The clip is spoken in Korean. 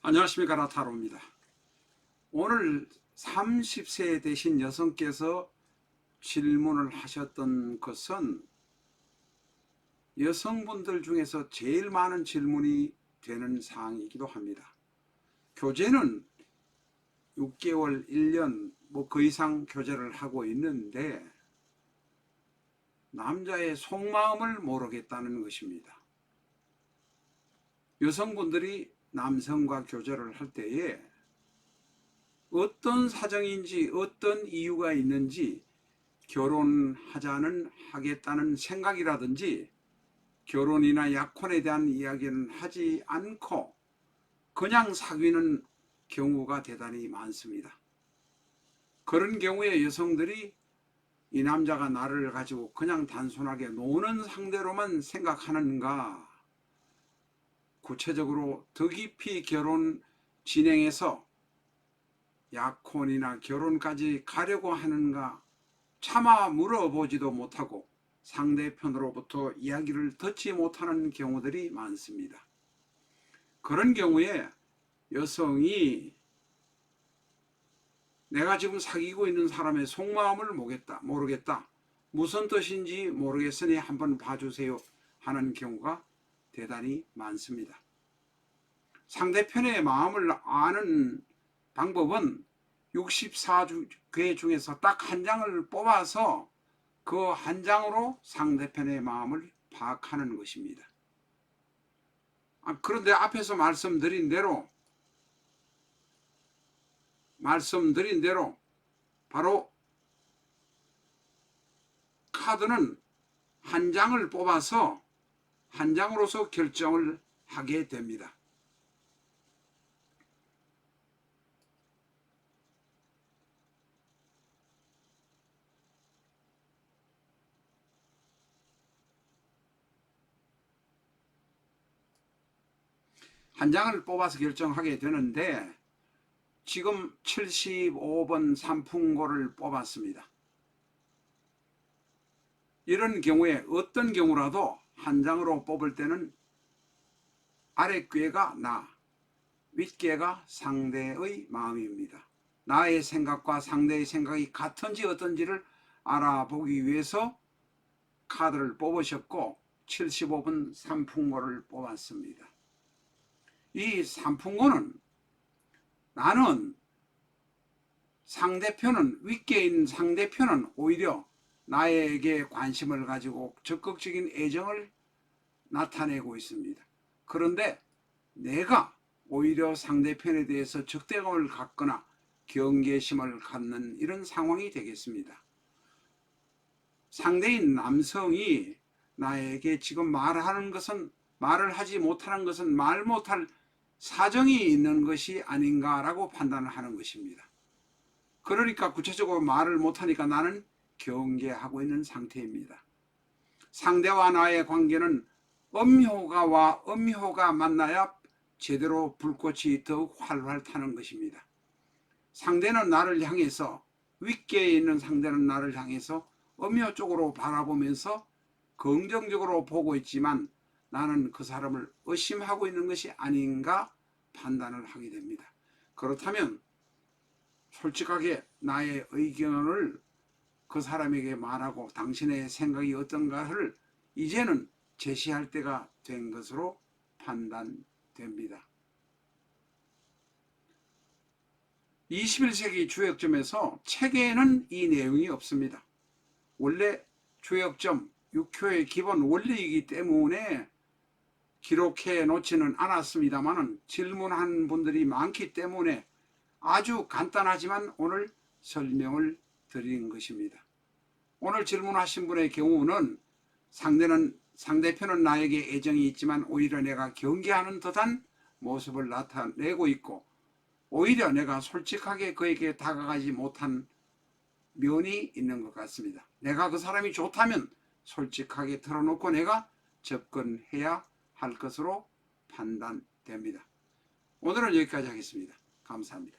안녕하십니까, 라타로입니다. 오늘 30세 되신 여성께서 질문을 하셨던 것은 여성분들 중에서 제일 많은 질문이 되는 사항이기도 합니다. 교제는 6개월, 1년 그 이상 교제를 하고 있는데 남자의 속마음을 모르겠다는 것입니다. 여성분들이 남성과 교제를 할 때에 어떤 사정인지 어떤 이유가 있는지 결혼하자는 하겠다는 생각이라든지 결혼이나 약혼에 대한 이야기는 하지 않고 그냥 사귀는 경우가 대단히 많습니다. 그런 경우에 여성들이 이 남자가 나를 가지고 그냥 단순하게 노는 상대로만 생각하는가, 구체적으로 더 깊이 결혼 진행해서 약혼이나 결혼까지 가려고 하는가 차마 물어보지도 못하고 상대편으로부터 이야기를 듣지 못하는 경우들이 많습니다. 그런 경우에 여성이 내가 지금 사귀고 있는 사람의 속마음을 모르겠다, 무슨 뜻인지 모르겠으니 한번 봐주세요 하는 경우가 대단히 많습니다. 상대편의 마음을 아는 방법은 64개 중에서 딱 한 장을 뽑아서 그 한 장으로 상대편의 마음을 파악하는 것입니다. 그런데 앞에서 말씀드린 대로 바로 카드는 한 장을 뽑아서 한 장으로서 결정을 하게 됩니다. 한 장을 뽑아서 결정하게 되는데 지금 75번 삼풍고를 뽑았습니다. 이런 경우에 어떤 경우라도 한 장으로 뽑을 때는 아랫괴가 나, 윗괴가 상대의 마음입니다. 나의 생각과 상대의 생각이 같은지 어떤지를 알아보기 위해서 카드를 뽑으셨고 75번 삼풍고를 뽑았습니다. 이 삼풍고는 나는 윗괴에 있는 상대편은 오히려 나에게 관심을 가지고 적극적인 애정을 나타내고 있습니다. 그런데 내가 오히려 상대편에 대해서 적대감을 갖거나 경계심을 갖는 이런 상황이 되겠습니다. 상대인 남성이 나에게 지금 말을 하지 못하는 것은 말 못할 사정이 있는 것이 아닌가라고 판단을 하는 것입니다. 그러니까 구체적으로 말을 못하니까 나는 경계하고 있는 상태입니다. 상대와 나의 관계는 음효가와 음효가 만나야 제대로 불꽃이 더욱 활활 타는 것입니다. 상대는 나를 향해서, 윗계에 있는 상대는 나를 향해서 음효 쪽으로 바라보면서 긍정적으로 보고 있지만 나는 그 사람을 의심하고 있는 것이 아닌가 판단을 하게 됩니다. 그렇다면 솔직하게 나의 의견을 그 사람에게 말하고 당신의 생각이 어떤가를 이제는 제시할 때가 된 것으로 판단됩니다. 21세기 주역점에서 책에는 이 내용이 없습니다. 원래 주역점, 육효의 기본 원리이기 때문에 기록해 놓지는 않았습니다만 질문한 분들이 많기 때문에 아주 간단하지만 오늘 설명을 드린 것입니다. 오늘 질문하신 분의 경우는 상대편은 나에게 애정이 있지만 오히려 내가 경계하는 듯한 모습을 나타내고 있고 오히려 내가 솔직하게 그에게 다가가지 못한 면이 있는 것 같습니다. 내가 그 사람이 좋다면 솔직하게 털어놓고 내가 접근해야 할 것으로 판단됩니다. 오늘은 여기까지 하겠습니다. 감사합니다.